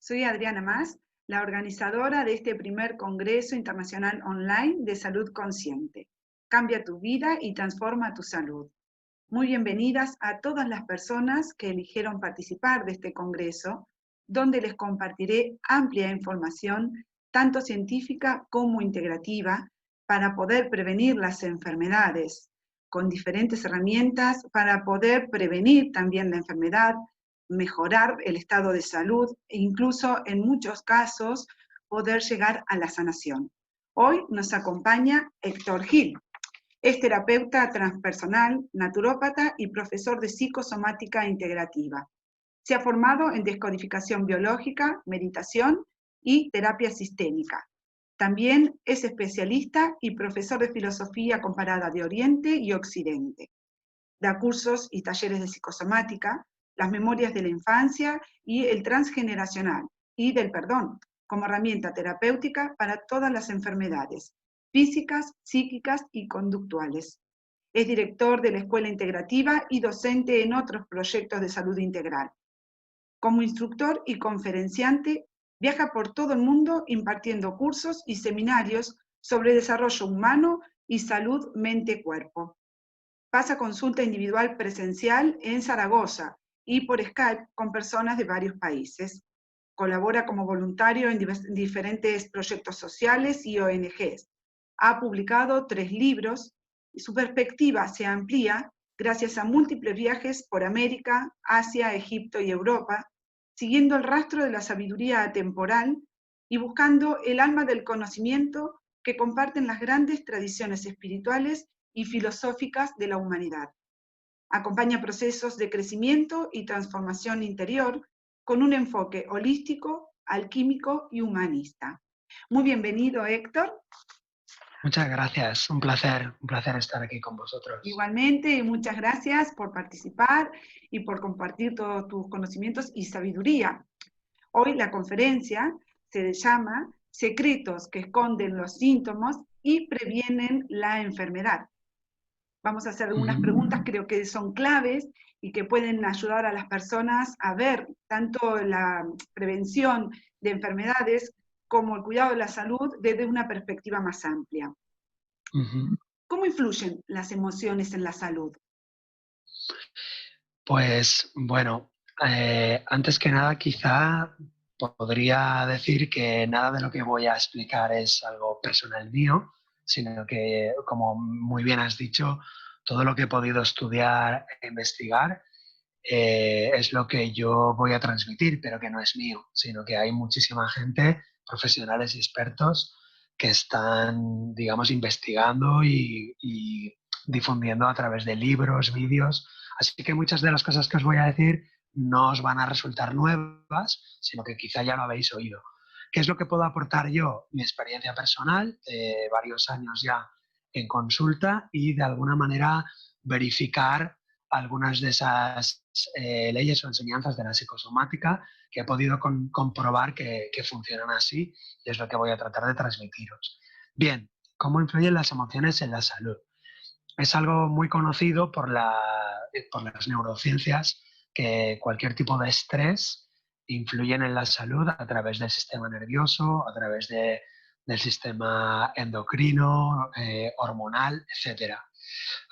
Soy Adriana Mas, la organizadora de este primer Congreso Internacional Online de Salud Consciente. Cambia tu vida y transforma tu salud. Muy bienvenidas a todas las personas que eligieron participar de este Congreso, donde les compartiré amplia información, tanto científica como integrativa, para poder prevenir las enfermedades, con diferentes herramientas para poder prevenir también la enfermedad, mejorar el estado de salud e incluso en muchos casos poder llegar a la sanación. Hoy nos acompaña Héctor Gil. Es terapeuta transpersonal, naturópata y profesor de psicosomática integrativa. Se ha formado en descodificación biológica, meditación y terapia sistémica. También es especialista y profesor de filosofía comparada de Oriente y Occidente. Da cursos y talleres de psicosomática, las memorias de la infancia y el transgeneracional y del perdón, como herramienta terapéutica para todas las enfermedades físicas, psíquicas y conductuales. Es director de la Escuela Integrativa y docente en otros proyectos de salud integral. Como instructor y conferenciante, viaja por todo el mundo impartiendo cursos y seminarios sobre desarrollo humano y salud mente-cuerpo. Pasa consulta individual presencial en Zaragoza y por Skype con personas de varios países. Colabora como voluntario en diferentes proyectos sociales y ONGs. Ha publicado 3 libros y su perspectiva se amplía gracias a múltiples viajes por América, Asia, Egipto y Europa, siguiendo el rastro de la sabiduría atemporal y buscando el alma del conocimiento que comparten las grandes tradiciones espirituales y filosóficas de la humanidad. Acompaña procesos de crecimiento y transformación interior con un enfoque holístico, alquímico y humanista. Muy bienvenido, Héctor. Muchas gracias, un placer estar aquí con vosotros. Igualmente, y muchas gracias por participar y por compartir todos tus conocimientos y sabiduría. Hoy la conferencia se llama Secretos que esconden los síntomas y previenen la enfermedad. Vamos a hacer algunas preguntas, creo que son claves y que pueden ayudar a las personas a ver tanto la prevención de enfermedades como el cuidado de la salud desde una perspectiva más amplia. ¿Cómo influyen las emociones en la salud? Pues bueno, antes que nada quizá podría decir que nada de lo que voy a explicar es algo personal mío, sino que, como muy bien has dicho, todo lo que he podido estudiar e investigar es lo que yo voy a transmitir, pero que no es mío, sino que hay muchísima gente, profesionales y expertos, que están, digamos, investigando y difundiendo a través de libros, vídeos. Así que muchas de las cosas que os voy a decir no os van a resultar nuevas, sino que quizá ya lo habéis oído. ¿Qué es lo que puedo aportar yo? Mi experiencia personal, varios años ya en consulta y de alguna manera verificar algunas de esas leyes o enseñanzas de la psicosomática que he podido comprobar que funcionan así y es lo que voy a tratar de transmitiros. Bien, ¿cómo influyen las emociones en la salud? Es algo muy conocido por las neurociencias que cualquier tipo de estrés influyen en la salud a través del sistema nervioso, a través del sistema endocrino, hormonal, etc.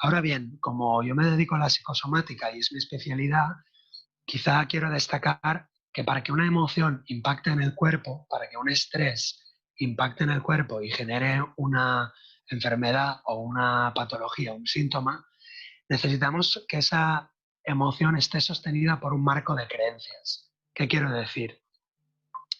Ahora bien, como yo me dedico a la psicosomática y es mi especialidad, quizá quiero destacar que para que una emoción impacte en el cuerpo, para que un estrés impacte en el cuerpo y genere una enfermedad o una patología, un síntoma, necesitamos que esa emoción esté sostenida por un marco de creencias. ¿Qué quiero decir?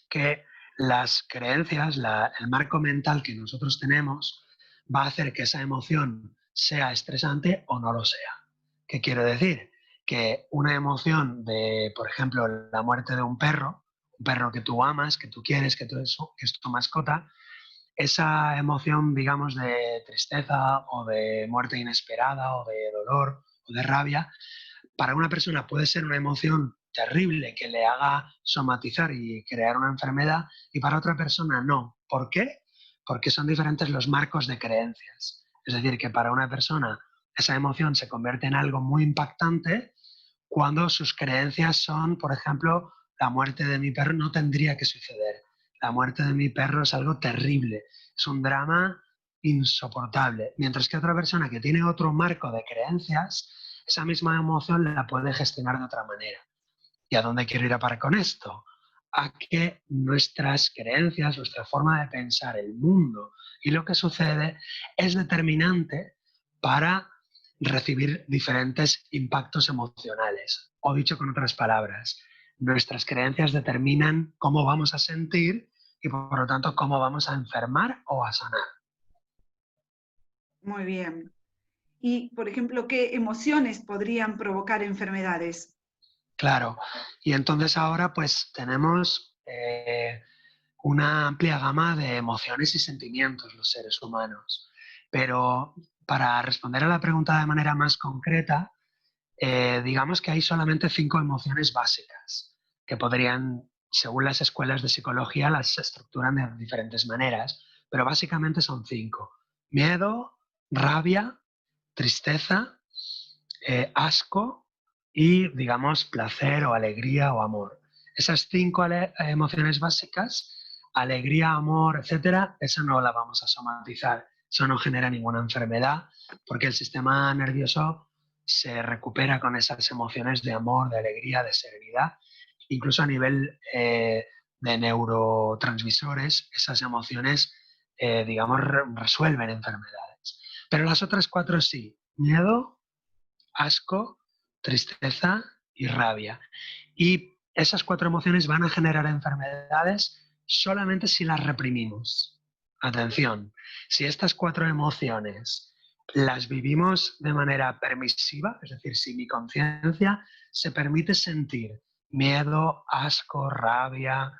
Que las creencias, el marco mental que nosotros tenemos, va a hacer que esa emoción sea estresante o no lo sea. ¿Qué quiero decir? Que una emoción de, por ejemplo, la muerte de un perro que tú amas, que tú quieres, que es tu mascota, esa emoción, digamos, de tristeza o de muerte inesperada o de dolor o de rabia, para una persona puede ser una emoción terrible que le haga somatizar y crear una enfermedad y para otra persona no. ¿Por qué? Porque son diferentes los marcos de creencias. Es decir, que para una persona esa emoción se convierte en algo muy impactante cuando sus creencias son, por ejemplo, la muerte de mi perro no tendría que suceder. La muerte de mi perro es algo terrible, es un drama insoportable. Mientras que otra persona que tiene otro marco de creencias, esa misma emoción la puede gestionar de otra manera. ¿Y a dónde quiero ir a parar con esto? A que nuestras creencias, nuestra forma de pensar el mundo y lo que sucede es determinante para recibir diferentes impactos emocionales. O dicho con otras palabras, nuestras creencias determinan cómo vamos a sentir y por lo tanto cómo vamos a enfermar o a sanar. Muy bien. Y, por ejemplo, ¿qué emociones podrían provocar enfermedades? Claro, y entonces ahora pues tenemos una amplia gama de emociones y sentimientos los seres humanos. Pero para responder a la pregunta de manera más concreta, digamos que hay solamente 5 emociones básicas que podrían, según las escuelas de psicología, las estructuran de diferentes maneras, pero básicamente son 5. Miedo, rabia, tristeza, asco y, digamos, placer o alegría o amor. Esas 5 emociones básicas, alegría, amor, etcétera, esa no la vamos a somatizar. Eso no genera ninguna enfermedad porque el sistema nervioso se recupera con esas emociones de amor, de alegría, de serenidad. Incluso a nivel de neurotransmisores, esas emociones, digamos, resuelven enfermedades. Pero las otras 4 sí. Miedo, asco, tristeza y rabia. Y esas 4 emociones van a generar enfermedades solamente si las reprimimos. Atención, si estas 4 emociones las vivimos de manera permisiva, es decir, si mi conciencia se permite sentir miedo, asco, rabia,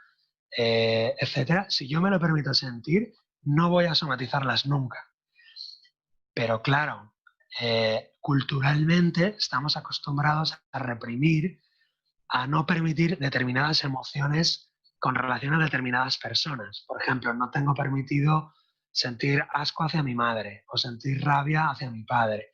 etcétera, si yo me lo permito sentir, no voy a somatizarlas nunca. Pero claro, culturalmente estamos acostumbrados a reprimir, a no permitir determinadas emociones con relación a determinadas personas. Por ejemplo, no tengo permitido sentir asco hacia mi madre o sentir rabia hacia mi padre.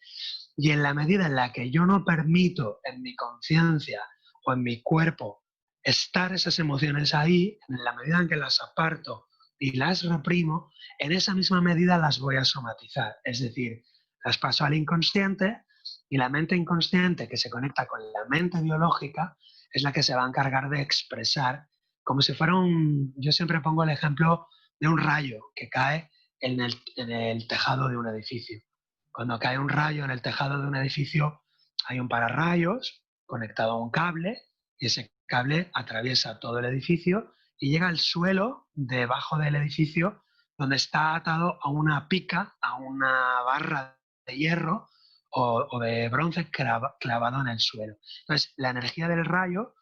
Y en la medida en la que yo no permito en mi conciencia o en mi cuerpo estar esas emociones ahí, en la medida en que las aparto y las reprimo, en esa misma medida las voy a somatizar. Es decir, las paso al inconsciente y la mente inconsciente que se conecta con la mente biológica es la que se va a encargar de expresar como si fuera un... Yo siempre pongo el ejemplo de un rayo que cae en el tejado de un edificio. Cuando cae un rayo en el tejado de un edificio, hay un pararrayos conectado a un cable y ese cable atraviesa todo el edificio y llega al suelo debajo del edificio donde está atado a una pica, a una barra de hierro o de bronce clavado en el suelo. Entonces, la energía del rayo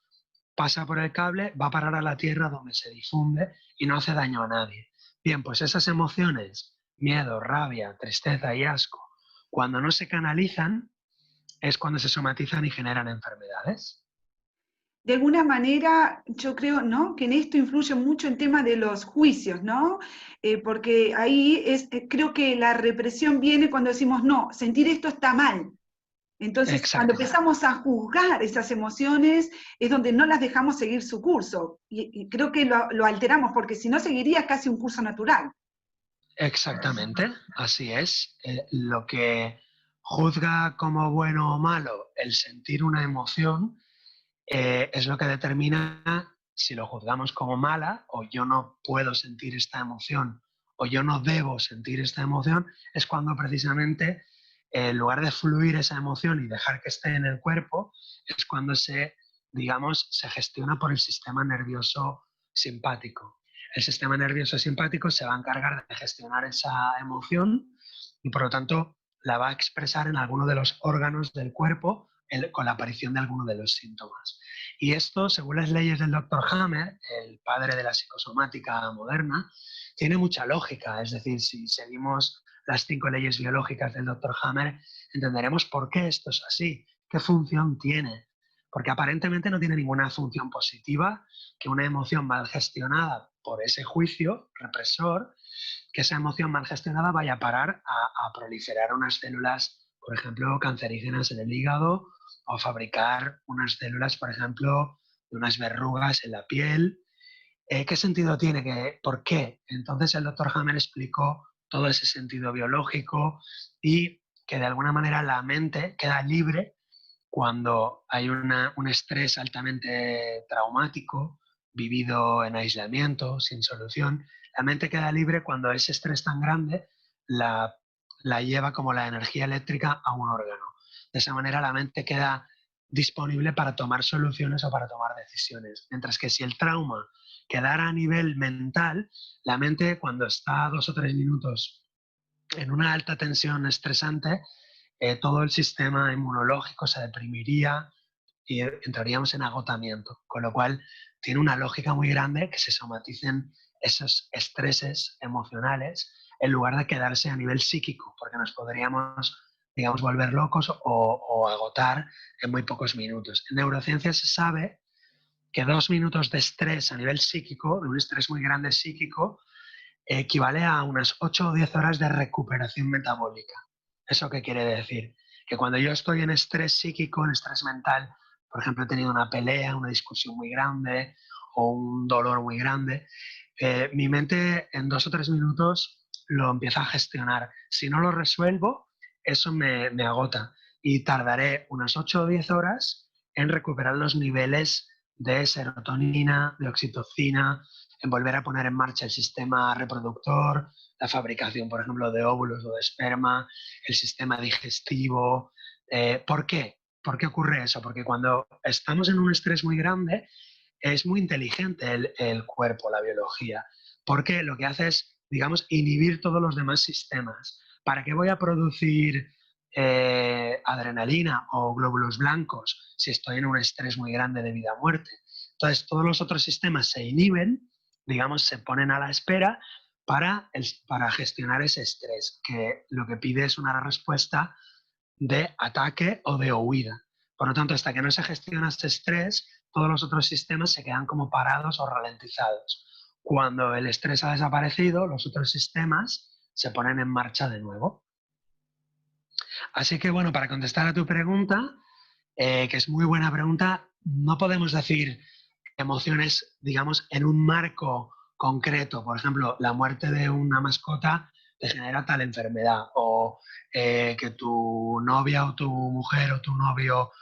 pasa por el cable, va a parar a la tierra donde se difunde y no hace daño a nadie. Bien, pues esas emociones, miedo, rabia, tristeza y asco, cuando no se canalizan, es cuando se somatizan y generan enfermedades. De alguna manera, yo creo, ¿no? Que en esto influye mucho el tema de los juicios, ¿no? Porque ahí creo que la represión viene cuando decimos, no, sentir esto está mal. Entonces, cuando Exacto, empezamos a juzgar esas emociones, es donde no las dejamos seguir su curso. Y creo que lo alteramos, porque si no, seguiría casi un curso natural. exactamente, así es. Lo que juzga como bueno o malo el sentir una emoción es lo que determina si lo juzgamos como mala o yo no puedo sentir esta emoción o yo no debo sentir esta emoción, es cuando precisamente en lugar de fluir esa emoción y dejar que esté en el cuerpo, es cuando se, digamos, se gestiona por el sistema nervioso simpático. El sistema nervioso simpático se va a encargar de gestionar esa emoción y por lo tanto la va a expresar en alguno de los órganos del cuerpo con la aparición de alguno de los síntomas. Y esto, según las leyes del Dr. Hammer, el padre de la psicosomática moderna, tiene mucha lógica. Es decir, si seguimos las 5 leyes biológicas del Dr. Hammer, entenderemos por qué esto es así, qué función tiene. Porque aparentemente no tiene ninguna función positiva que una emoción mal gestionada por ese juicio represor, que esa emoción mal gestionada vaya a parar a proliferar unas células, por ejemplo, cancerígenas en el hígado o fabricar unas células, por ejemplo, de unas verrugas en la piel. ¿Qué sentido tiene? ¿Por qué? Entonces el doctor Hammer explicó todo ese sentido biológico y que de alguna manera la mente queda libre cuando hay un estrés altamente traumático, vivido en aislamiento, sin solución. La mente queda libre cuando ese estrés tan grande la, la lleva como la energía eléctrica a un órgano. De esa manera la mente queda disponible para tomar soluciones o para tomar decisiones. Mientras que si el trauma quedara a nivel mental, la mente cuando está 2 o 3 minutos en una alta tensión estresante, todo el sistema inmunológico se deprimiría y entraríamos en agotamiento, con lo cual tiene una lógica muy grande que se somaticen esos estreses emocionales en lugar de quedarse a nivel psíquico, porque nos podríamos, digamos, volver locos o agotar en muy pocos minutos. En neurociencia se sabe que 2 minutos de estrés a nivel psíquico, de un estrés muy grande psíquico, equivale a unas 8 o 10 horas de recuperación metabólica. ¿Eso qué quiere decir? Que cuando yo estoy en estrés psíquico, en estrés mental, por ejemplo, he tenido una pelea, una discusión muy grande o un dolor muy grande, mi mente en 2 o 3 minutos lo empieza a gestionar. Si no lo resuelvo, eso me agota y tardaré unas 8 o 10 horas en recuperar los niveles de serotonina, de oxitocina, en volver a poner en marcha el sistema reproductor, la fabricación, por ejemplo, de óvulos o de esperma, el sistema digestivo. ¿Por qué? ¿Por qué ocurre eso? Porque cuando estamos en un estrés muy grande, es muy inteligente el cuerpo, la biología, porque lo que hace es, digamos, inhibir todos los demás sistemas. ¿Para qué voy a producir adrenalina o glóbulos blancos si estoy en un estrés muy grande de vida o muerte? Entonces, todos los otros sistemas se inhiben, digamos, se ponen a la espera para gestionar ese estrés, que lo que pide es una respuesta de ataque o de huida. Por lo tanto, hasta que no se gestiona ese estrés, todos los otros sistemas se quedan como parados o ralentizados. Cuando el estrés ha desaparecido, los otros sistemas se ponen en marcha de nuevo. Así que, bueno, para contestar a tu pregunta, que es muy buena pregunta, no podemos decir emociones, digamos, en un marco concreto. Por ejemplo, la muerte de una mascota te genera tal enfermedad, o que tu novia o tu mujer o tu novio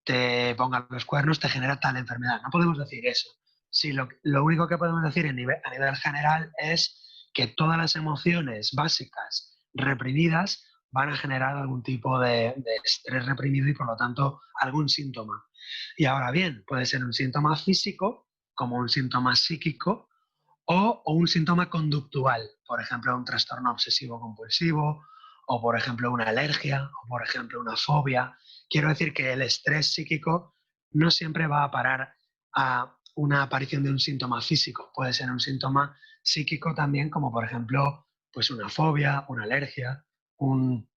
te pongan los cuernos te genera tal enfermedad. No podemos decir eso. Sí, lo único que podemos decir a nivel general es que todas las emociones básicas reprimidas van a generar algún tipo de estrés reprimido y por lo tanto algún síntoma. Y ahora bien, puede ser un síntoma físico, como un síntoma psíquico, o un síntoma conductual, por ejemplo, un trastorno obsesivo compulsivo, o por ejemplo una alergia, o por ejemplo una fobia. Quiero decir que el estrés psíquico no siempre va a parar a una aparición de un síntoma físico. Puede ser un síntoma psíquico también, como por ejemplo pues una fobia, una alergia, no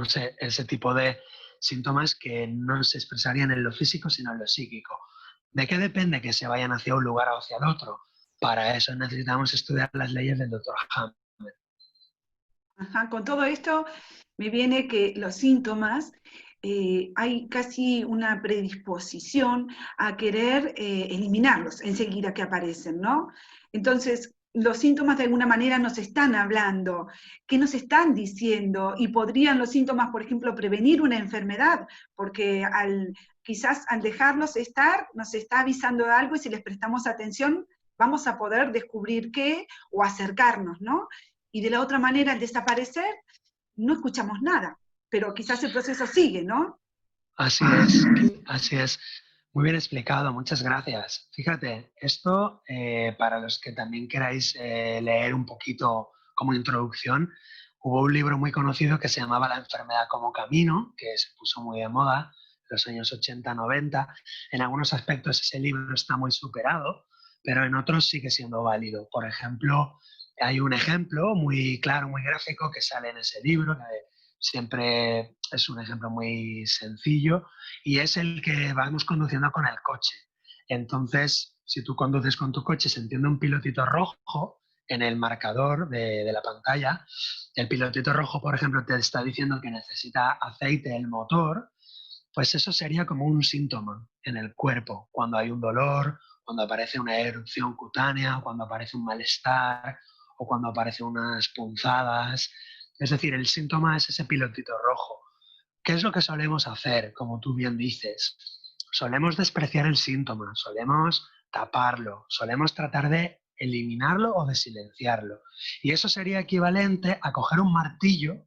sé, ese tipo de síntomas que no se expresarían en lo físico, sino en lo psíquico. ¿De qué depende que se vayan hacia un lugar o hacia el otro? Para eso necesitamos estudiar las leyes del doctor Hammer. Ajá, con todo esto me viene que los síntomas, hay casi una predisposición a querer eliminarlos enseguida que aparecen, ¿no? Entonces, los síntomas de alguna manera nos están hablando, ¿qué nos están diciendo? Y podrían los síntomas, por ejemplo, prevenir una enfermedad, porque quizás al dejarlos estar, nos está avisando de algo y si les prestamos atención, vamos a poder descubrir qué o acercarnos, ¿no? Y de la otra manera, al desaparecer, no escuchamos nada, pero quizás el proceso sigue, ¿no? Así es, así es. Muy bien explicado, muchas gracias. Fíjate, esto para los que también queráis leer un poquito como introducción, hubo un libro muy conocido que se llamaba La enfermedad como camino, que se puso muy de moda en los años 80-90. En algunos aspectos ese libro está muy superado, pero en otros sigue siendo válido. Por ejemplo, hay un ejemplo muy claro, muy gráfico que sale en ese libro, que siempre es un ejemplo muy sencillo y es el que vamos conduciendo con el coche. Entonces, si tú conduces con tu coche, se enciende un pilotito rojo en el marcador de la pantalla. El pilotito rojo, por ejemplo, te está diciendo que necesita aceite el motor Pues eso sería como un síntoma en el cuerpo, cuando hay un dolor, cuando aparece una erupción cutánea, cuando aparece un malestar o cuando aparecen unas punzadas. Es decir, el síntoma es ese pilotito rojo. ¿Qué es lo que solemos hacer, como tú bien dices? Solemos despreciar el síntoma, solemos taparlo, solemos tratar de eliminarlo o de silenciarlo. Y eso sería equivalente a coger un martillo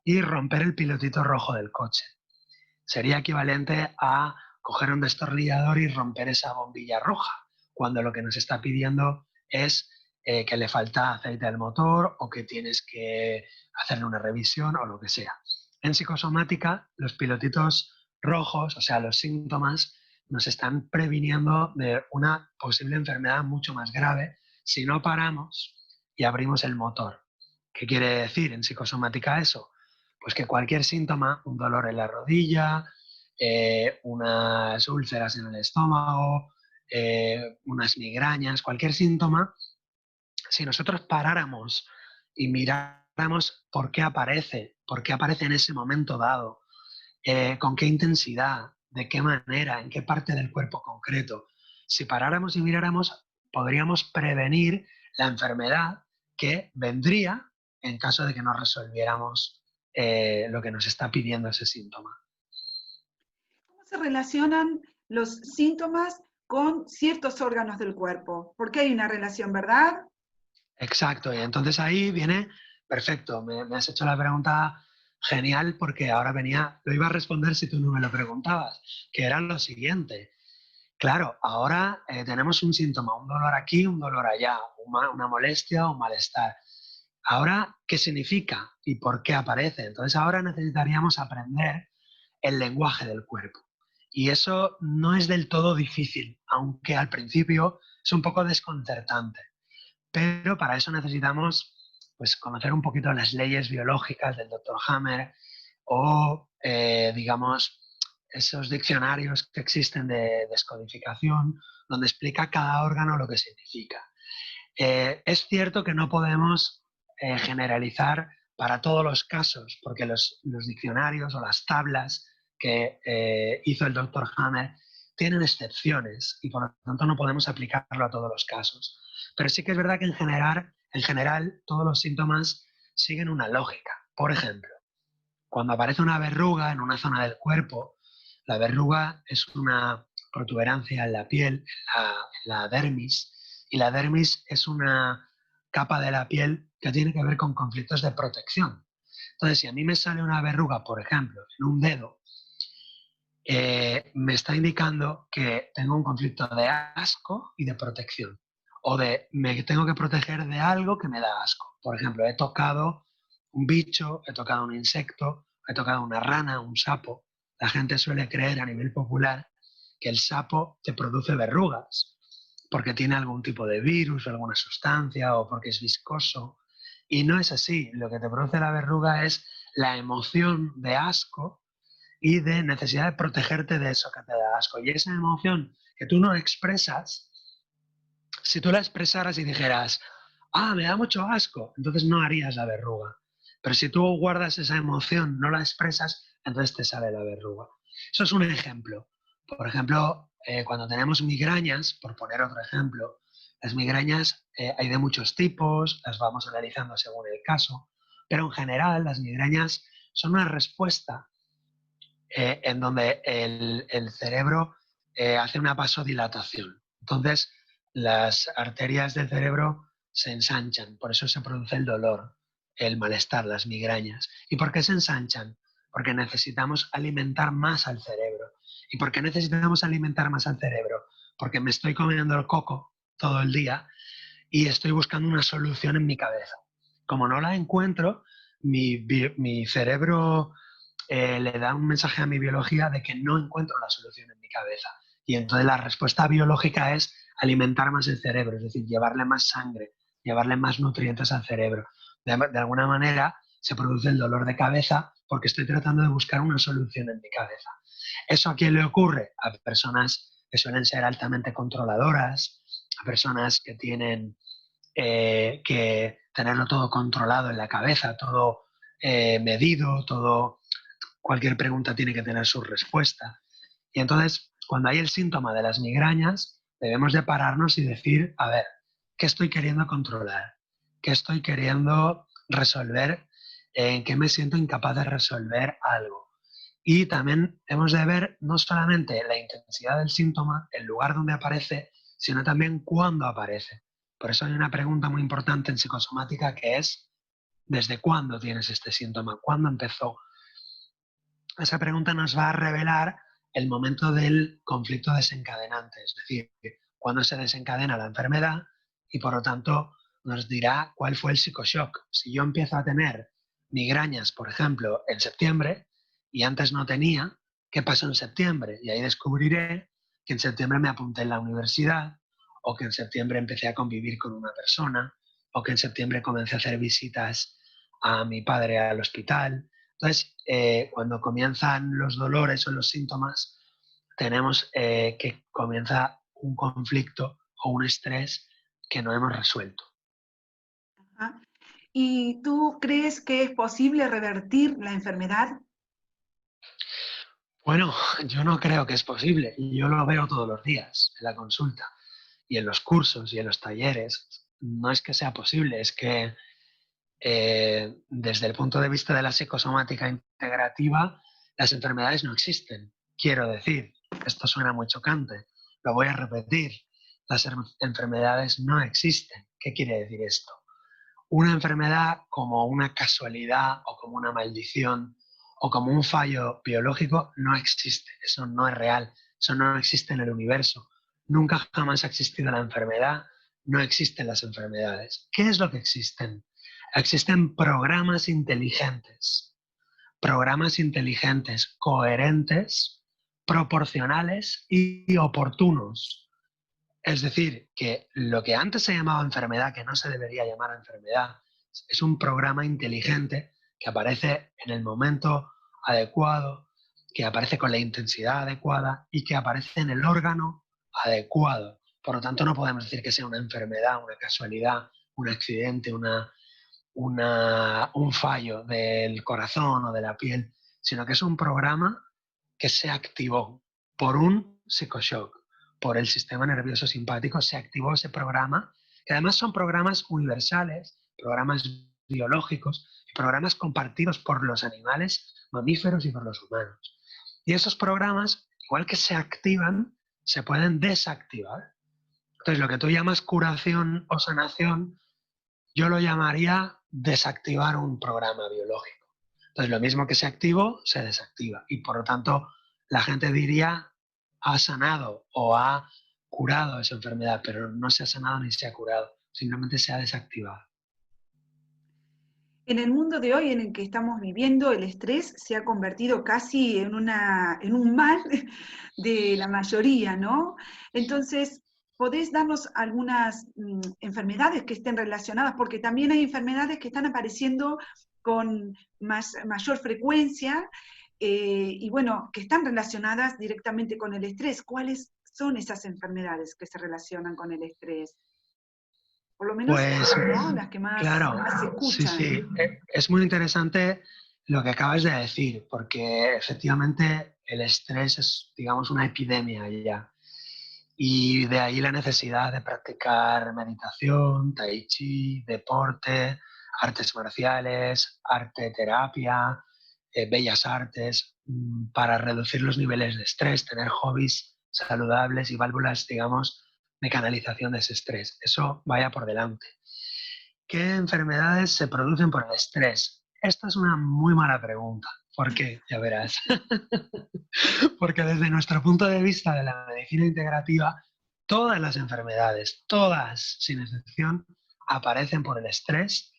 y romper el pilotito rojo del coche. Sería equivalente a coger un destornillador y romper esa bombilla roja, cuando lo que nos está pidiendo es que le falta aceite al motor o que tienes que hacerle una revisión o lo que sea. En psicosomática, los pilotitos rojos, o sea, los síntomas, nos están previniendo de una posible enfermedad mucho más grave si no paramos y abrimos el motor. ¿Qué quiere decir en psicosomática eso? Pues que cualquier síntoma, un dolor en la rodilla, unas úlceras en el estómago, unas migrañas, cualquier síntoma, si nosotros paráramos y miráramos por qué aparece en ese momento dado, con qué intensidad, de qué manera, en qué parte del cuerpo concreto, si paráramos y miráramos, podríamos prevenir la enfermedad que vendría en caso de que no resolviéramos lo que nos está pidiendo ese síntoma. ¿Cómo se relacionan los síntomas con ciertos órganos del cuerpo? Porque hay una relación, ¿verdad? Exacto, y entonces ahí viene, perfecto, me has hecho la pregunta genial porque ahora venía, lo iba a responder si tú no me lo preguntabas, que era lo siguiente. Claro, ahora tenemos un síntoma, un dolor aquí, un dolor allá, una molestia o un malestar. Ahora, ¿qué significa y por qué aparece? Entonces ahora necesitaríamos aprender el lenguaje del cuerpo. Y eso no es del todo difícil, aunque al principio es un poco desconcertante. Pero para eso necesitamos pues, conocer un poquito las leyes biológicas del Dr. Hammer o, digamos, esos diccionarios que existen de descodificación, donde explica cada órgano lo que significa. Es cierto que no podemos generalizar para todos los casos, porque los diccionarios o las tablas que hizo el Dr. Hammer tienen excepciones y por lo tanto no podemos aplicarlo a todos los casos. Pero sí que es verdad que en general todos los síntomas siguen una lógica. Por ejemplo, cuando aparece una verruga en una zona del cuerpo, la verruga es una protuberancia en la piel, en la dermis, y la dermis es una capa de la piel que tiene que ver con conflictos de protección. Entonces, si a mí me sale una verruga, por ejemplo, en un dedo, me está indicando que tengo un conflicto de asco y de protección. O de me tengo que proteger de algo que me da asco. Por ejemplo, he tocado un bicho, he tocado un insecto, he tocado una rana, un sapo. La gente suele creer a nivel popular que el sapo te produce verrugas porque tiene algún tipo de virus o alguna sustancia o porque es viscoso. Y no es así. Lo que te produce la verruga es la emoción de asco y de necesidad de protegerte de eso que te da asco. Y esa emoción que tú no expresas, si tú la expresaras y dijeras, ah, me da mucho asco, entonces no harías la verruga. Pero si tú guardas esa emoción, no la expresas, entonces te sale la verruga. Eso es un ejemplo. Por ejemplo, cuando tenemos migrañas, por poner otro ejemplo, las migrañas hay de muchos tipos, las vamos analizando según el caso, pero en general las migrañas son una respuesta en donde el cerebro hace una vasodilatación. Entonces, las arterias del cerebro se ensanchan, por eso se produce el dolor, el malestar, las migrañas. ¿Y por qué se ensanchan? Porque necesitamos alimentar más al cerebro. ¿Y por qué necesitamos alimentar más al cerebro? Porque me estoy comiendo el coco todo el día y estoy buscando una solución en mi cabeza. Como no la encuentro, mi cerebro le da un mensaje a mi biología de que no encuentro la solución en mi cabeza. Y entonces la respuesta biológica es alimentar más el cerebro, es decir, llevarle más sangre, llevarle más nutrientes al cerebro. De alguna manera se produce el dolor de cabeza porque estoy tratando de buscar una solución en mi cabeza. ¿Eso a quién le ocurre? A personas que suelen ser altamente controladoras, a personas que tienen que tenerlo todo controlado en la cabeza, todo medido, todo cualquier pregunta tiene que tener su respuesta. Y entonces, cuando hay el síntoma de las migrañas, debemos de pararnos y decir, a ver, ¿qué estoy queriendo controlar? ¿Qué estoy queriendo resolver? ¿En qué me siento incapaz de resolver algo? Y también hemos de ver no solamente la intensidad del síntoma, el lugar donde aparece, sino también cuándo aparece. Por eso hay una pregunta muy importante en psicosomática que es, ¿desde cuándo tienes este síntoma? ¿Cuándo empezó? Esa pregunta nos va a revelar el momento del conflicto desencadenante, es decir, cuándo se desencadena la enfermedad y por lo tanto nos dirá cuál fue el psicoshock. Si yo empiezo a tener migrañas, por ejemplo, en septiembre y antes no tenía, ¿qué pasó en septiembre? Y ahí descubriré que en septiembre me apunté en la universidad o que en septiembre empecé a convivir con una persona o que en septiembre comencé a hacer visitas a mi padre al hospital. Entonces, cuando comienzan los dolores o los síntomas, tenemos que comienza un conflicto o un estrés que no hemos resuelto. Ajá. ¿Y tú crees que es posible revertir la enfermedad? Bueno, yo no creo que es posible. Yo lo veo todos los días en la consulta y en los cursos y en los talleres. No es que sea posible, es que desde el punto de vista de la psicosomática integrativa, las enfermedades no existen. Quiero decir, esto suena muy chocante, lo voy a repetir, las enfermedades no existen. ¿Qué quiere decir esto? Una enfermedad como una casualidad o como una maldición o como un fallo biológico no existe, eso no es real, eso no existe en el universo. Nunca jamás ha existido la enfermedad, no existen las enfermedades. ¿Qué es lo que existen? Existen programas inteligentes, coherentes, proporcionales y oportunos. Es decir, que lo que antes se llamaba enfermedad, que no se debería llamar enfermedad, es un programa inteligente que aparece en el momento adecuado, que aparece con la intensidad adecuada y que aparece en el órgano adecuado. Por lo tanto, no podemos decir que sea una enfermedad, una casualidad, un accidente, un fallo del corazón o de la piel, sino que es un programa que se activó por un psicoshock, por el sistema nervioso simpático, se activó ese programa, que además son programas universales, programas biológicos, programas compartidos por los animales, mamíferos y por los humanos. Y esos programas, igual que se activan, se pueden desactivar. Entonces, lo que tú llamas curación o sanación, yo lo llamaría desactivar un programa biológico. Entonces, lo mismo que se activó, se desactiva. Y por lo tanto, la gente diría ha sanado o ha curado esa enfermedad, pero no se ha sanado ni se ha curado, simplemente se ha desactivado. En el mundo de hoy en el que estamos viviendo, el estrés se ha convertido casi en un mal de la mayoría, ¿no? Entonces, ¿podés darnos algunas enfermedades que estén relacionadas? Porque también hay enfermedades que están apareciendo con mayor frecuencia y bueno, que están relacionadas directamente con el estrés. ¿Cuáles son esas enfermedades que se relacionan con el estrés? Por lo menos, Pues ¿no? Las que claro, más se sí, escuchan. sí, es muy interesante lo que acabas de decir, porque efectivamente el estrés es, digamos, una epidemia ya. Y de ahí la necesidad de practicar meditación, tai chi, deporte, artes marciales, arte terapia, bellas artes, para reducir los niveles de estrés, tener hobbies saludables y válvulas, digamos, de canalización de ese estrés. Eso vaya por delante. ¿Qué enfermedades se producen por el estrés? Esta es una muy mala pregunta. ¿Por qué? Ya verás. Porque desde nuestro punto de vista de la medicina integrativa, todas las enfermedades, todas sin excepción, aparecen por el estrés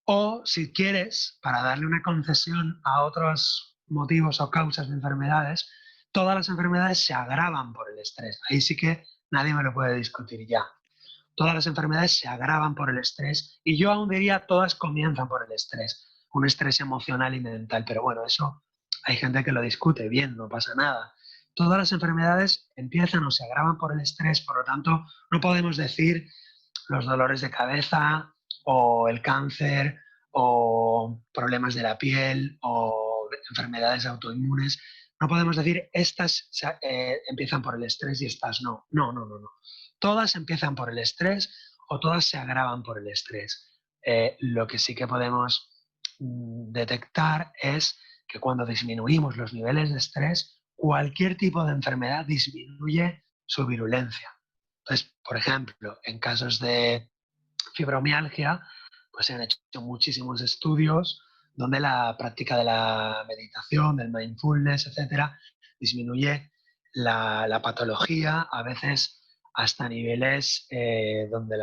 o, si quieres, para darle una concesión a otros motivos o causas de enfermedades, todas las enfermedades se agravan por el estrés. Ahí sí que nadie me lo puede discutir ya. Todas las enfermedades se agravan por el estrés y yo aún diría todas comienzan por el estrés, un estrés emocional y mental, pero bueno, eso hay gente que lo discute, bien, no pasa nada. Todas las enfermedades empiezan o se agravan por el estrés, por lo tanto, no podemos decir los dolores de cabeza o el cáncer o problemas de la piel o enfermedades autoinmunes, no podemos decir estas empiezan por el estrés y estas no. No, no, no, no. Todas empiezan por el estrés o todas se agravan por el estrés. Lo que sí que podemos detectar es que cuando disminuimos los niveles de estrés, cualquier tipo de enfermedad disminuye su virulencia. Entonces, por ejemplo, en casos de fibromialgia, pues se han hecho muchísimos estudios donde la práctica de la meditación, del mindfulness, etcétera, disminuye la patología, a veces hasta niveles donde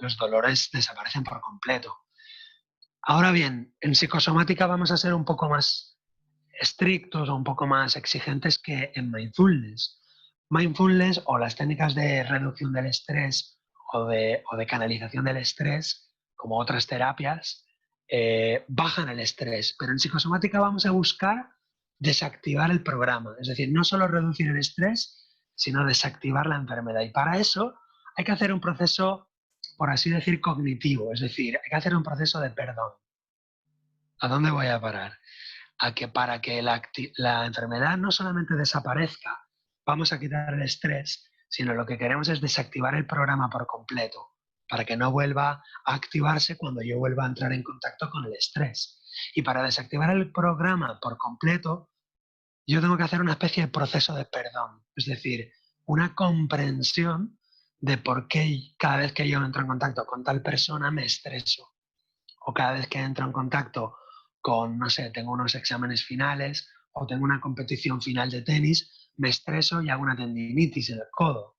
los dolores desaparecen por completo. Ahora bien, en psicosomática vamos a ser un poco más estrictos o un poco más exigentes que en mindfulness. Mindfulness o las técnicas de reducción del estrés o de canalización del estrés, como otras terapias, bajan el estrés. Pero en psicosomática vamos a buscar desactivar el programa. Es decir, no solo reducir el estrés, sino desactivar la enfermedad. Y para eso hay que hacer un proceso, por así decir, cognitivo. Es decir, hay que hacer un proceso de perdón. ¿A dónde voy a parar? A que para que la enfermedad no solamente desaparezca, vamos a quitar el estrés, sino lo que queremos es desactivar el programa por completo, para que no vuelva a activarse cuando yo vuelva a entrar en contacto con el estrés. Y para desactivar el programa por completo, yo tengo que hacer una especie de proceso de perdón, es decir, una comprensión de por qué cada vez que yo entro en contacto con tal persona me estreso, o cada vez que entro en contacto con, no sé, tengo unos exámenes finales o tengo una competición final de tenis, me estreso y hago una tendinitis en el codo.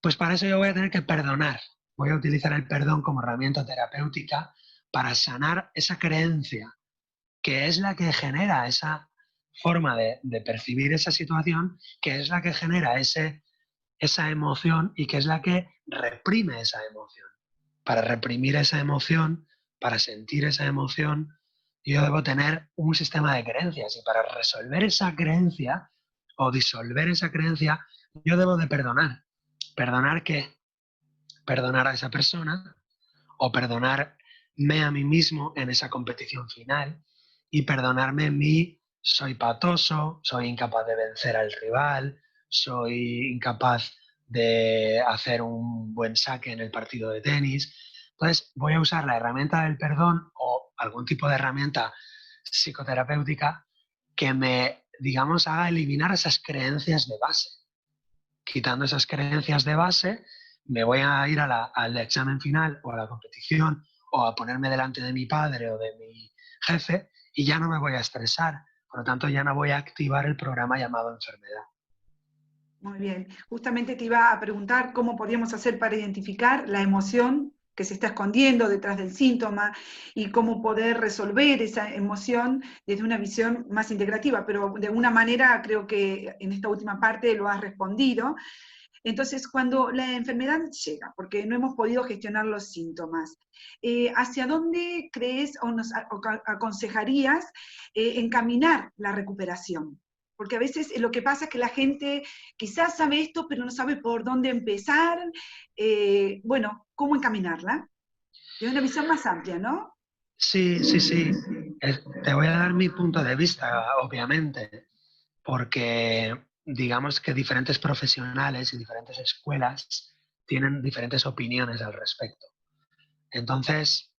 Pues para eso yo voy a tener que perdonar. Voy a utilizar el perdón como herramienta terapéutica para sanar esa creencia, que es la que genera esa forma de percibir esa situación, que es la que genera esa emoción y que es la que reprime esa emoción. Para reprimir esa emoción, para sentir esa emoción, yo debo tener un sistema de creencias y para resolver esa creencia o disolver esa creencia, yo debo de perdonar. ¿Perdonar qué? Perdonar a esa persona o perdonarme a mí mismo en esa competición final y perdonarme en mí, soy patoso, soy incapaz de vencer al rival, soy incapaz de hacer un buen saque en el partido de tenis. Entonces voy a usar la herramienta del perdón o algún tipo de herramienta psicoterapéutica que me, digamos, haga eliminar esas creencias de base. Quitando esas creencias de base, me voy a ir al examen final o a la competición o a ponerme delante de mi padre o de mi jefe y ya no me voy a estresar. Por lo tanto, ya no voy a activar el programa llamado enfermedad. Muy bien. Justamente te iba a preguntar cómo podíamos hacer para identificar la emoción que se está escondiendo detrás del síntoma y cómo poder resolver esa emoción desde una visión más integrativa, pero de alguna manera creo que en esta última parte lo has respondido. Entonces, cuando la enfermedad llega, porque no hemos podido gestionar los síntomas, ¿hacia dónde crees o nos aconsejarías encaminar la recuperación? Porque a veces lo que pasa es que la gente quizás sabe esto, pero no sabe por dónde empezar. Bueno, ¿cómo encaminarla? De una visión más amplia, ¿no? Sí, sí, sí. Te voy a dar mi punto de vista, obviamente, porque digamos que diferentes profesionales y diferentes escuelas tienen diferentes opiniones al respecto. Entonces,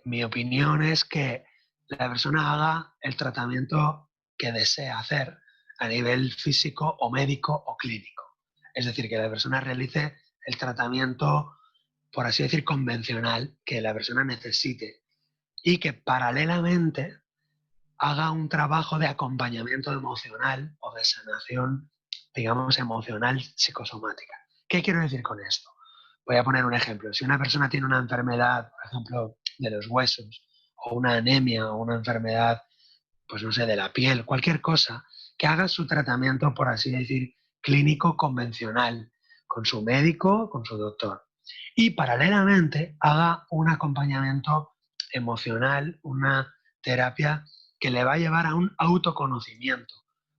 mi opinión es que la persona haga el tratamiento que desea hacer a nivel físico o médico o clínico. Es decir, que la persona realice el tratamiento, por así decir, convencional que la persona necesite y que paralelamente haga un trabajo de acompañamiento emocional o de sanación, digamos, emocional psicosomática. ¿Qué quiero decir con esto? Voy a poner un ejemplo. Si una persona tiene una enfermedad, por ejemplo, de los huesos, o una anemia, o una enfermedad, pues no sé, de la piel, cualquier cosa, que haga su tratamiento, por así decir, clínico convencional, con su médico, con su doctor. Y paralelamente haga un acompañamiento emocional, una terapia que le va a llevar a un autoconocimiento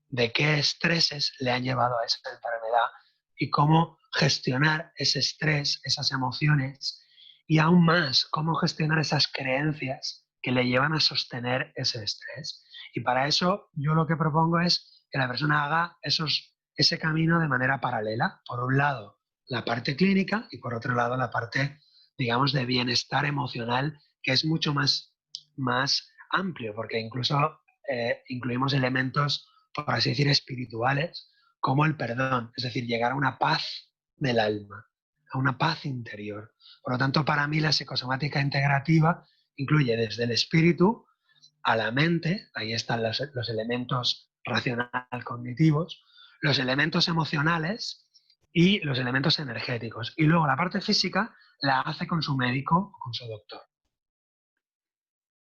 de qué estreses le han llevado a esa enfermedad y cómo gestionar ese estrés, esas emociones y aún más, cómo gestionar esas creencias que le llevan a sostener ese estrés. Y para eso yo lo que propongo es que la persona haga ese camino de manera paralela. Por un lado, la parte clínica y por otro lado, la parte, digamos, de bienestar emocional, que es mucho más amplio, porque incluso incluimos elementos, por así decir, espirituales, como el perdón, es decir, llegar a una paz del alma, a una paz interior. Por lo tanto, para mí la psicosomática integrativa incluye desde el espíritu a la mente, ahí están los elementos racional-cognitivos, los elementos emocionales y los elementos energéticos. Y luego la parte física la hace con su médico o con su doctor.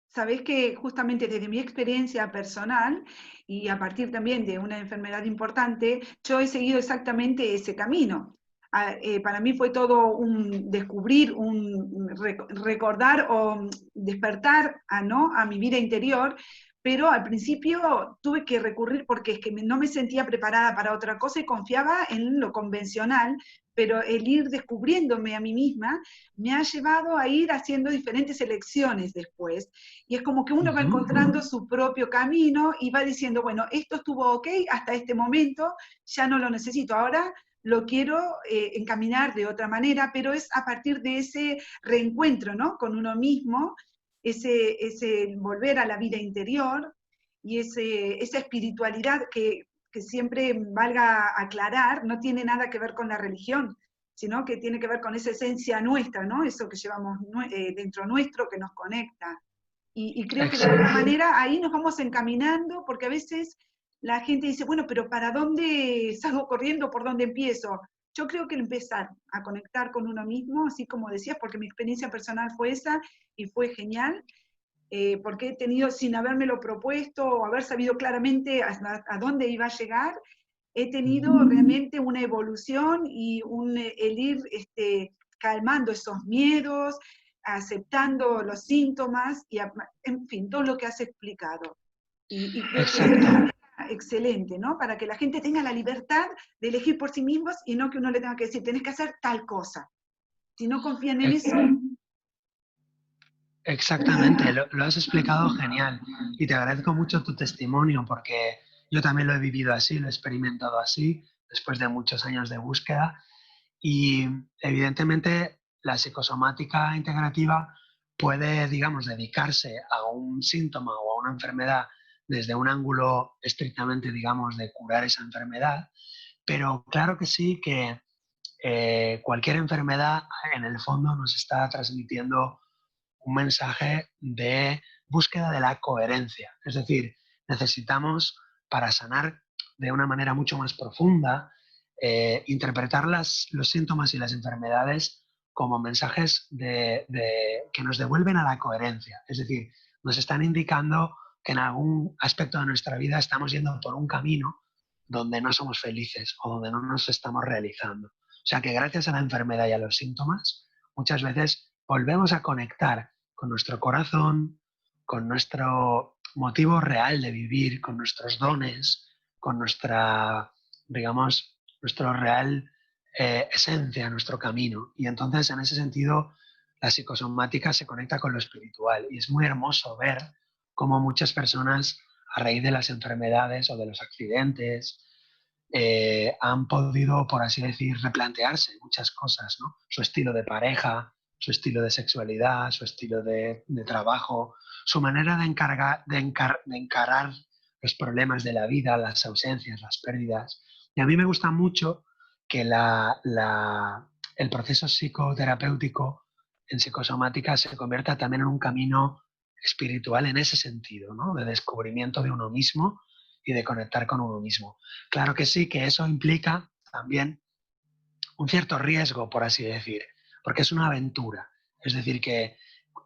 Sabés que justamente desde mi experiencia personal y a partir también de una enfermedad importante, yo he seguido exactamente ese camino. Para mí fue todo un descubrir, un recordar o despertar a mi vida interior, pero al principio tuve que recurrir porque es que no me sentía preparada para otra cosa y confiaba en lo convencional, pero el ir descubriéndome a mí misma me ha llevado a ir haciendo diferentes elecciones después. Y es como que uno va encontrando su propio camino y va diciendo, bueno, esto estuvo ok hasta este momento, ya no lo necesito, ahora lo quiero encaminar de otra manera, pero es a partir de ese reencuentro, ¿no? Con uno mismo, ese volver a la vida interior y esa espiritualidad que siempre valga aclarar, no tiene nada que ver con la religión, sino que tiene que ver con esa esencia nuestra, ¿no? Eso que llevamos dentro nuestro, que nos conecta. Y creo que de alguna manera ahí nos vamos encaminando, porque a veces la gente dice, bueno, pero ¿para dónde salgo corriendo? ¿Por dónde empiezo? Yo creo que empezar a conectar con uno mismo, así como decías, porque mi experiencia personal fue esa y fue genial, porque he tenido, sin habérmelo propuesto o haber sabido claramente a dónde iba a llegar, he tenido realmente una evolución y el ir calmando esos miedos, aceptando los síntomas y, en fin, todo lo que has explicado. Y creo que es una manera excelente, ¿no? Para que la gente tenga la libertad de elegir por sí mismos y no que uno le tenga que decir, tenés que hacer tal cosa. Si no confían en eso. Exactamente, lo has explicado genial y te agradezco mucho tu testimonio porque yo también lo he vivido así, lo he experimentado así, después de muchos años de búsqueda y evidentemente la psicosomática integrativa puede, digamos, dedicarse a un síntoma o a una enfermedad desde un ángulo estrictamente, digamos, de curar esa enfermedad, pero claro que sí que cualquier enfermedad en el fondo nos está transmitiendo un mensaje de búsqueda de la coherencia. Es decir, necesitamos, para sanar de una manera mucho más profunda, interpretar los síntomas y las enfermedades como mensajes que nos devuelven a la coherencia. Es decir, nos están indicando que en algún aspecto de nuestra vida estamos yendo por un camino donde no somos felices o donde no nos estamos realizando. O sea que gracias a la enfermedad y a los síntomas, muchas veces volvemos a conectar con nuestro corazón, con nuestro motivo real de vivir, con nuestros dones, con nuestra, digamos, nuestro real esencia, nuestro camino. Y entonces, en ese sentido, la psicosomática se conecta con lo espiritual. Y es muy hermoso ver cómo muchas personas, a raíz de las enfermedades o de los accidentes, han podido, por así decir, replantearse muchas cosas, ¿no? Su estilo de pareja, su estilo de sexualidad, su estilo de trabajo, su manera de encarar los problemas de la vida, las ausencias, las pérdidas. Y a mí me gusta mucho que el proceso psicoterapéutico en psicosomática se convierta también en un camino espiritual en ese sentido, ¿no? De descubrimiento de uno mismo y de conectar con uno mismo. Claro que sí, que eso implica también un cierto riesgo, por así decir, porque es una aventura. Es decir, que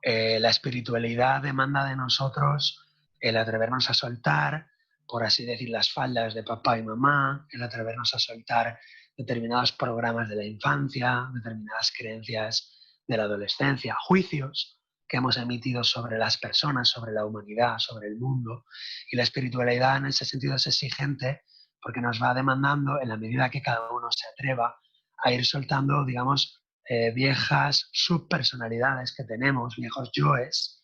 la espiritualidad demanda de nosotros el atrevernos a soltar, por así decir, las faldas de papá y mamá, el atrevernos a soltar determinados programas de la infancia, determinadas creencias de la adolescencia, juicios que hemos emitido sobre las personas, sobre la humanidad, sobre el mundo. Y la espiritualidad en ese sentido es exigente porque nos va demandando, en la medida que cada uno se atreva, a ir soltando, digamos, viejas subpersonalidades que tenemos, viejos yoes,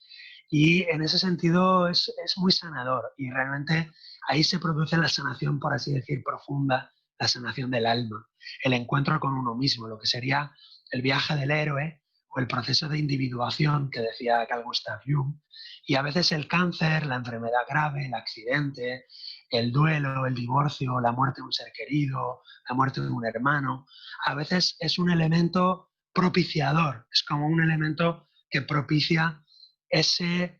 Y en ese sentido es muy sanador y realmente ahí se produce la sanación, por así decir, profunda, la sanación del alma, el encuentro con uno mismo, lo que sería el viaje del héroe o el proceso de individuación que decía Carl Gustav Jung. Y a veces el cáncer, la enfermedad grave, el accidente, el duelo, el divorcio, la muerte de un ser querido, la muerte de un hermano, a veces es un elemento propiciador, es como un elemento que propicia ese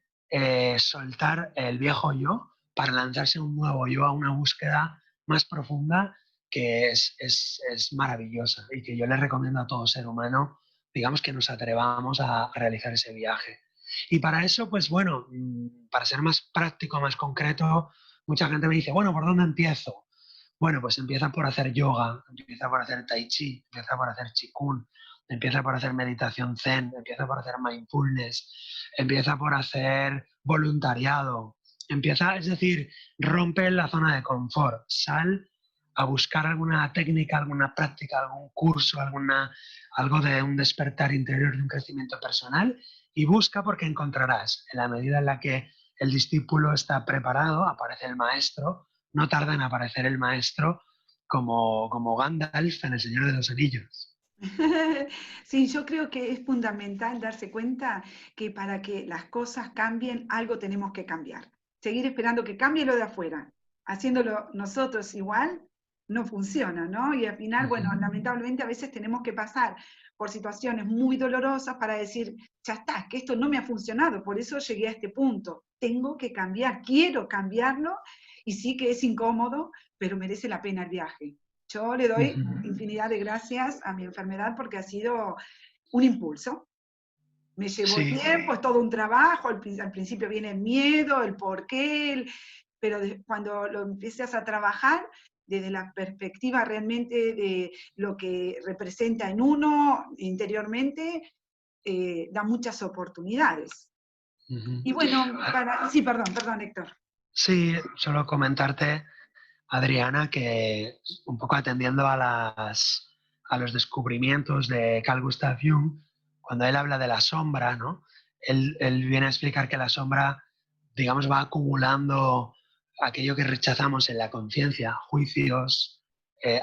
soltar el viejo yo para lanzarse a un nuevo yo, a una búsqueda más profunda que es maravillosa y que yo le recomiendo a todo ser humano, digamos, que nos atrevamos a realizar ese viaje. Y para eso, pues bueno, para ser más práctico, más concreto, mucha gente me dice, bueno, ¿por dónde empiezo? Bueno, pues empieza por hacer yoga, empieza por hacer tai chi, empieza por hacer qigong, empieza por hacer meditación zen, empieza por hacer mindfulness, empieza por hacer voluntariado, empieza, es decir, rompe la zona de confort, sal a buscar alguna técnica, alguna práctica, algún curso, algo de un despertar interior, de un crecimiento personal y busca porque encontrarás. En la medida en la que el discípulo está preparado, aparece el maestro, no tarda en aparecer el maestro como Gandalf en El Señor de los Anillos. Sí, yo creo que es fundamental darse cuenta que para que las cosas cambien, algo tenemos que cambiar. Seguir esperando que cambie lo de afuera, haciéndolo nosotros igual, no funciona, ¿no? Y al final, bueno, lamentablemente a veces tenemos que pasar por situaciones muy dolorosas para decir, ya está, que esto no me ha funcionado, por eso llegué a este punto. Tengo que cambiar, quiero cambiarlo, y sí que es incómodo, pero merece la pena el viaje. Yo le doy infinidad de gracias a mi enfermedad porque ha sido un impulso. Me llevó Sí, tiempo, es todo un trabajo, al principio viene el miedo, el por qué, pero cuando lo empiezas a trabajar desde la perspectiva realmente de lo que representa en uno interiormente, da muchas oportunidades. uh-huh. Y bueno, sí, perdón, Héctor. Sí, solo comentarte, Adriana, que un poco atendiendo a los descubrimientos de Carl Gustav Jung, cuando él habla de la sombra, ¿no? Él viene a explicar que la sombra, digamos, va acumulando aquello que rechazamos en la conciencia, juicios,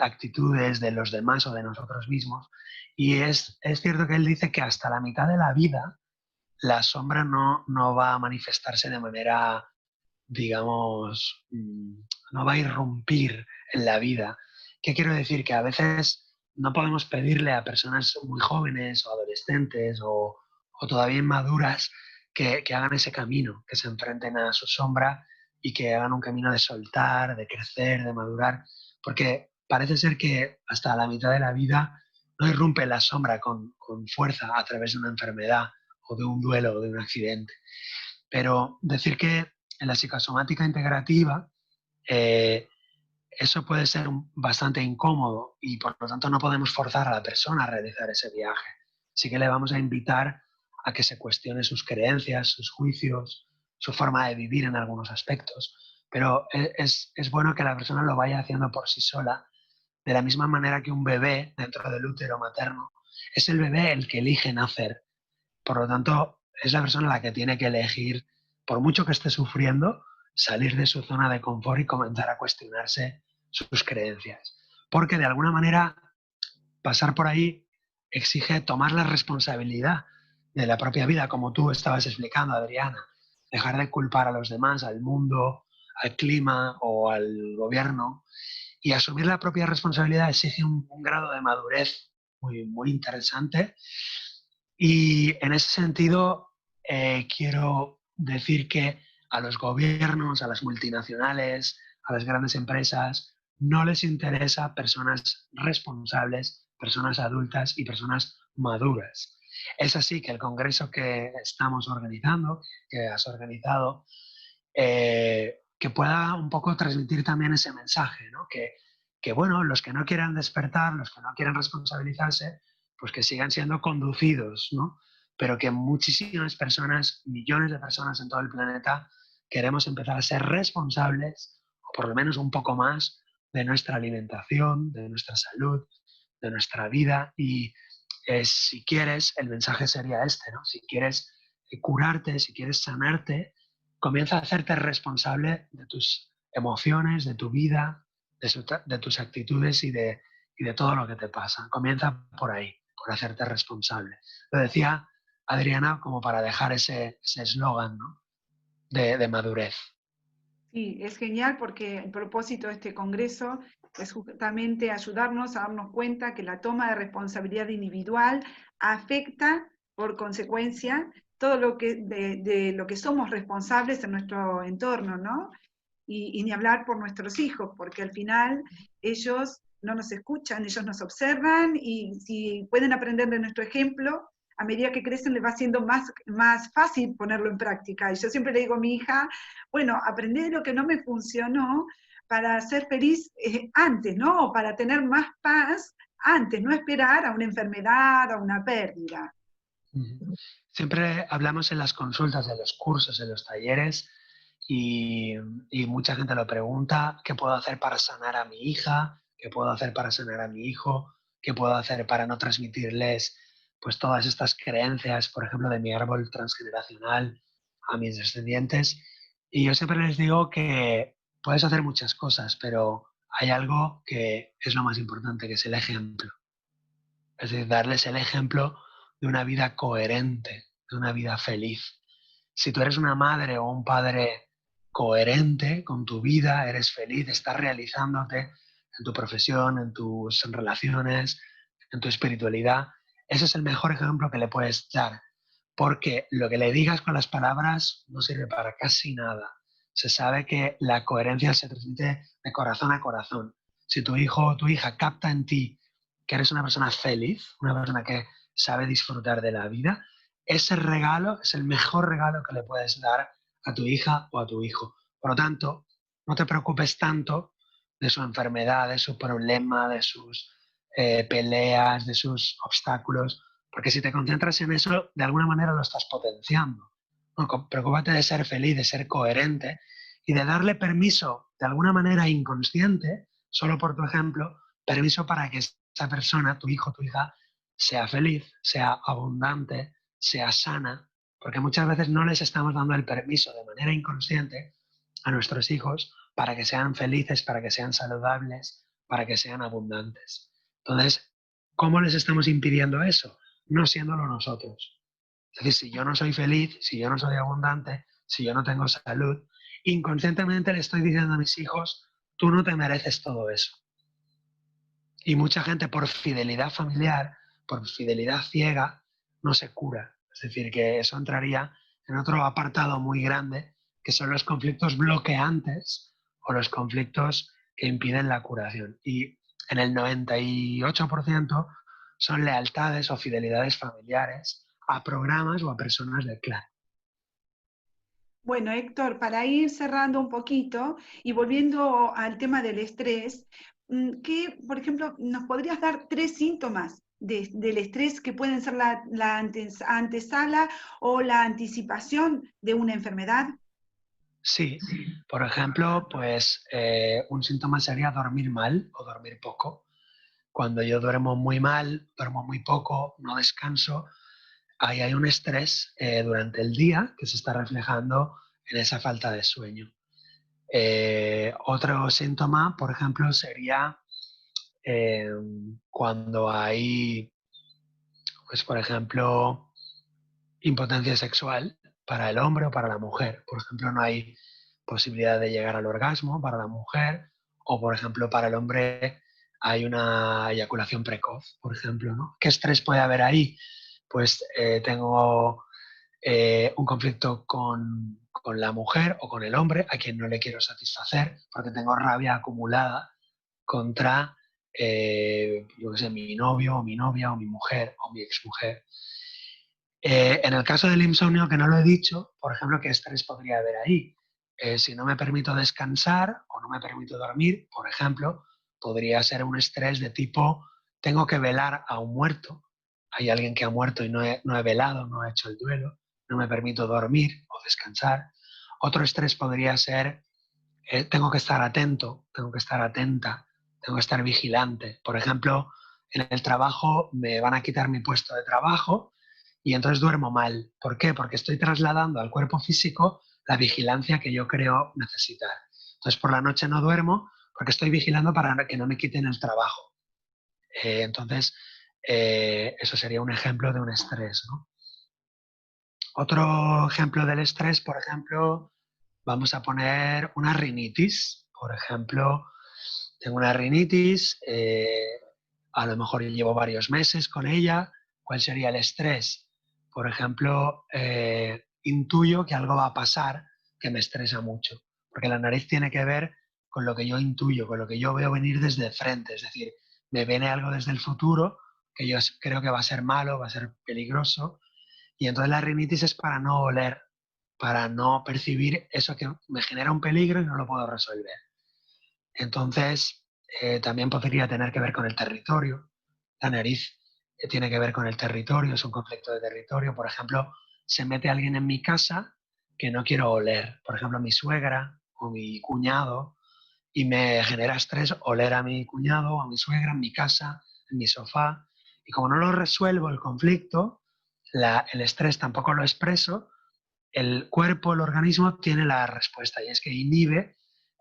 actitudes de los demás o de nosotros mismos. Y es cierto que él dice que hasta la mitad de la vida la sombra no va a manifestarse de manera, digamos, no va a irrumpir en la vida. ¿Qué quiero decir? Que a veces no podemos pedirle a personas muy jóvenes o adolescentes o todavía inmaduras que hagan ese camino, que se enfrenten a su sombra y que hagan un camino de soltar, de crecer, de madurar, porque parece ser que hasta la mitad de la vida no irrumpe la sombra con fuerza a través de una enfermedad o de un duelo o de un accidente. Pero decir que en la psicosomática integrativa eh, eso puede ser bastante incómodo y por lo tanto no podemos forzar a la persona a realizar ese viaje. Sí que le vamos a invitar a que se cuestione sus creencias, sus juicios, su forma de vivir en algunos aspectos. Pero es bueno que la persona lo vaya haciendo por sí sola, de la misma manera que un bebé dentro del útero materno. Es el bebé el que elige nacer. Por lo tanto, es la persona la que tiene que elegir, por mucho que esté sufriendo, salir de su zona de confort y comenzar a cuestionarse sus creencias. Porque de alguna manera pasar por ahí exige tomar la responsabilidad de la propia vida, como tú estabas explicando, Adriana. Dejar de culpar a los demás, al mundo, al clima o al gobierno. Y asumir la propia responsabilidad exige un grado de madurez muy interesante y en ese sentido, quiero decir que a los gobiernos, a las multinacionales, a las grandes empresas, no les interesa personas responsables, personas adultas y personas maduras. Es así que el congreso que estamos organizando, que has organizado, que pueda un poco transmitir también ese mensaje, ¿no? Que, bueno, los que no quieran despertar, los que no quieran responsabilizarse, pues que sigan siendo conducidos, ¿no? Pero que muchísimas personas, millones de personas en todo el planeta, queremos empezar a ser responsables, o por lo menos un poco más, de nuestra alimentación, de nuestra salud, de nuestra vida. Y si quieres, el mensaje sería este, ¿no? Si quieres curarte, si quieres sanarte, comienza a hacerte responsable de tus emociones, de tu vida, de tus actitudes y de todo lo que te pasa. Comienza por ahí, por hacerte responsable. Lo decía Adriana como para dejar ese eslogan, ¿no? de madurez. Sí, es genial porque el propósito de este congreso es justamente ayudarnos a darnos cuenta que la toma de responsabilidad individual afecta por consecuencia todo lo que de lo que somos responsables en nuestro entorno, ¿no? Y ni hablar por nuestros hijos, porque al final ellos no nos escuchan, ellos nos observan y si pueden aprender de nuestro ejemplo, a medida que crecen les va siendo más fácil ponerlo en práctica. Y yo siempre le digo a mi hija, bueno, aprendí lo que no me funcionó para ser feliz antes, ¿no? O para tener más paz antes, no esperar a una enfermedad, a una pérdida. Siempre hablamos en las consultas, en los cursos, en los talleres y mucha gente lo pregunta, ¿qué puedo hacer para sanar a mi hija? ¿Qué puedo hacer para sanar a mi hijo? ¿Qué puedo hacer para no transmitirles pues todas estas creencias, por ejemplo, de mi árbol transgeneracional a mis descendientes? Y yo siempre les digo que puedes hacer muchas cosas, pero hay algo que es lo más importante, que es el ejemplo. Es decir, darles el ejemplo de una vida coherente, de una vida feliz. Si tú eres una madre o un padre coherente con tu vida, eres feliz, estás realizándote en tu profesión, en tus relaciones, en tu espiritualidad, ese es el mejor ejemplo que le puedes dar. Porque lo que le digas con las palabras no sirve para casi nada. Se sabe que la coherencia se transmite de corazón a corazón. Si tu hijo o tu hija capta en ti que eres una persona feliz, una persona que sabe disfrutar de la vida, ese regalo es el mejor regalo que le puedes dar a tu hija o a tu hijo. Por lo tanto, no te preocupes tanto de su enfermedad, de su problema, de sus peleas, de sus obstáculos, porque si te concentras en eso, de alguna manera lo estás potenciando. No, preocúpate de ser feliz, de ser coherente y de darle permiso, de alguna manera inconsciente, solo por tu ejemplo, permiso para que esa persona, tu hijo, tu hija, sea feliz, sea abundante, sea sana, porque muchas veces no les estamos dando el permiso de manera inconsciente a nuestros hijos para que sean felices, para que sean saludables, para que sean abundantes. Entonces, ¿cómo les estamos impidiendo eso? No siéndolo nosotros. Es decir, si yo no soy feliz, si yo no soy abundante, si yo no tengo salud, inconscientemente le estoy diciendo a mis hijos, tú no te mereces todo eso. Y mucha gente por fidelidad familiar, por fidelidad ciega, no se cura. Es decir, que eso entraría en otro apartado muy grande, que son los conflictos bloqueantes o los conflictos que impiden la curación. Y en el 98% son lealtades o fidelidades familiares a programas o a personas del clan. Bueno, Héctor, para ir cerrando un poquito y volviendo al tema del estrés, ¿qué, por ejemplo, nos podrías dar 3 síntomas del estrés que pueden ser la antesala o la anticipación de una enfermedad? Sí, por ejemplo, pues un síntoma sería dormir mal o dormir poco. Cuando yo duermo muy mal, duermo muy poco, no descanso, ahí hay un estrés durante el día que se está reflejando en esa falta de sueño. Otro síntoma, por ejemplo, sería eh, cuando hay, pues, por ejemplo, impotencia sexual para el hombre o para la mujer. Por ejemplo, no hay posibilidad de llegar al orgasmo para la mujer o, por ejemplo, para el hombre hay una eyaculación precoz, por ejemplo, ¿no? ¿Qué estrés puede haber ahí? Pues tengo un conflicto con la mujer o con el hombre a quien no le quiero satisfacer porque tengo rabia acumulada contra, yo qué sé, mi novio o mi novia o mi mujer o mi exmujer. En el caso del insomnio, que no lo he dicho, por ejemplo, ¿qué estrés podría haber ahí? Si no me permito descansar o no me permito dormir, por ejemplo, podría ser un estrés de tipo, tengo que velar a un muerto, hay alguien que ha muerto y no he velado, no he hecho el duelo, no me permito dormir o descansar. Otro estrés podría ser, tengo que estar atento, tengo que estar atenta, tengo que estar vigilante. Por ejemplo, en el trabajo me van a quitar mi puesto de trabajo y entonces duermo mal. ¿Por qué? Porque estoy trasladando al cuerpo físico la vigilancia que yo creo necesitar. Entonces por la noche no duermo porque estoy vigilando para que no me quiten el trabajo. Entonces, eso sería un ejemplo de un estrés, ¿no? Otro ejemplo del estrés, por ejemplo, vamos a poner una rinitis. Por ejemplo, tengo una rinitis, a lo mejor llevo varios meses con ella. ¿Cuál sería el estrés? Por ejemplo, intuyo que algo va a pasar que me estresa mucho, porque la nariz tiene que ver con lo que yo intuyo, con lo que yo veo venir desde frente, es decir, me viene algo desde el futuro que yo creo que va a ser malo, va a ser peligroso, y entonces la rinitis es para no oler, para no percibir eso que me genera un peligro y no lo puedo resolver. Entonces, también podría tener que ver con el territorio. La nariz tiene que ver con el territorio, es un conflicto de territorio. Por ejemplo, se mete alguien en mi casa que no quiero oler. Por ejemplo, mi suegra o mi cuñado, y me genera estrés oler a mi cuñado o a mi suegra en mi casa, en mi sofá. Y como no lo resuelvo el conflicto, el estrés tampoco lo expreso, el cuerpo, el organismo tiene la respuesta y es que inhibe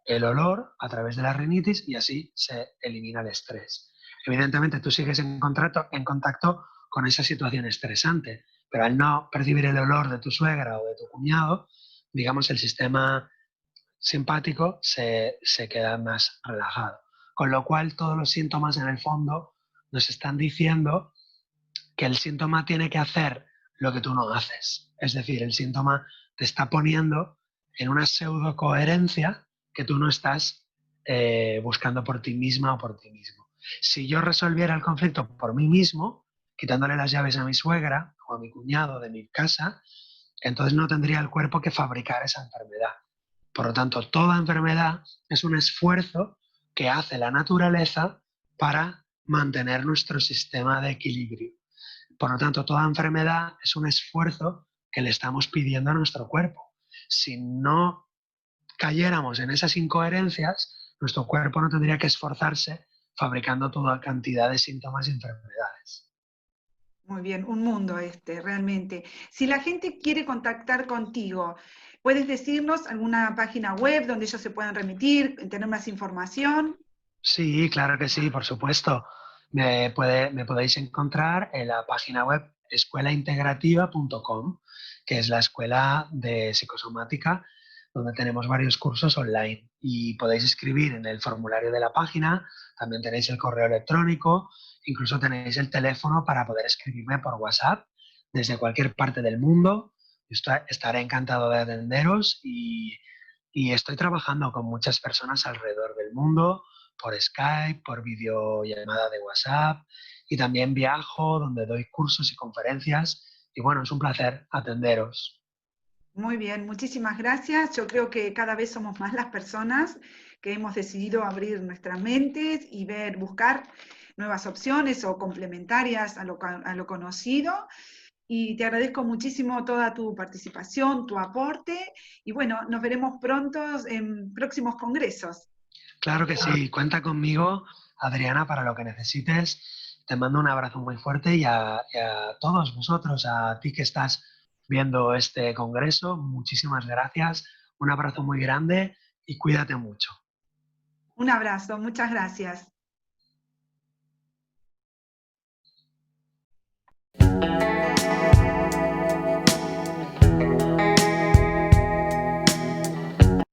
el olor a través de la rinitis y así se elimina el estrés. Evidentemente tú sigues en contacto con esa situación estresante, pero al no percibir el olor de tu suegra o de tu cuñado, digamos el sistema simpático se queda más relajado. Con lo cual todos los síntomas en el fondo nos están diciendo que el síntoma tiene que hacer lo que tú no haces. Es decir, el síntoma te está poniendo en una pseudo coherencia que tú no estás buscando por ti misma o por ti mismo. Si yo resolviera el conflicto por mí mismo, quitándole las llaves a mi suegra o a mi cuñado de mi casa, entonces no tendría el cuerpo que fabricar esa enfermedad. Por lo tanto, toda enfermedad es un esfuerzo que hace la naturaleza para mantener nuestro sistema de equilibrio. Por lo tanto, toda enfermedad es un esfuerzo que le estamos pidiendo a nuestro cuerpo. Si no cayéramos en esas incoherencias, nuestro cuerpo no tendría que esforzarse fabricando toda cantidad de síntomas y enfermedades. Muy bien, un mundo este, realmente. Si la gente quiere contactar contigo, ¿puedes decirnos alguna página web donde ellos se puedan remitir, tener más información? Sí, claro que sí, por supuesto. Me podéis encontrar en la página web escuelaintegrativa.com, que es la escuela de psicosomática, donde tenemos varios cursos online. Y podéis escribir en el formulario de la página, también tenéis el correo electrónico, incluso tenéis el teléfono para poder escribirme por WhatsApp desde cualquier parte del mundo. Estaré encantado de atenderos y estoy trabajando con muchas personas alrededor del mundo por Skype, por videollamada de WhatsApp y también viajo donde doy cursos y conferencias y bueno, es un placer atenderos. Muy bien, muchísimas gracias. Yo creo que cada vez somos más las personas que hemos decidido abrir nuestras mentes y ver, buscar nuevas opciones o complementarias a lo conocido. Y te agradezco muchísimo toda tu participación, tu aporte. Y bueno, nos veremos pronto en próximos congresos. Claro que sí, cuenta conmigo, Adriana, para lo que necesites. Te mando un abrazo muy fuerte y a todos vosotros, a ti que estás viendo este congreso, muchísimas gracias. Un abrazo muy grande y cuídate mucho. Un abrazo, muchas gracias.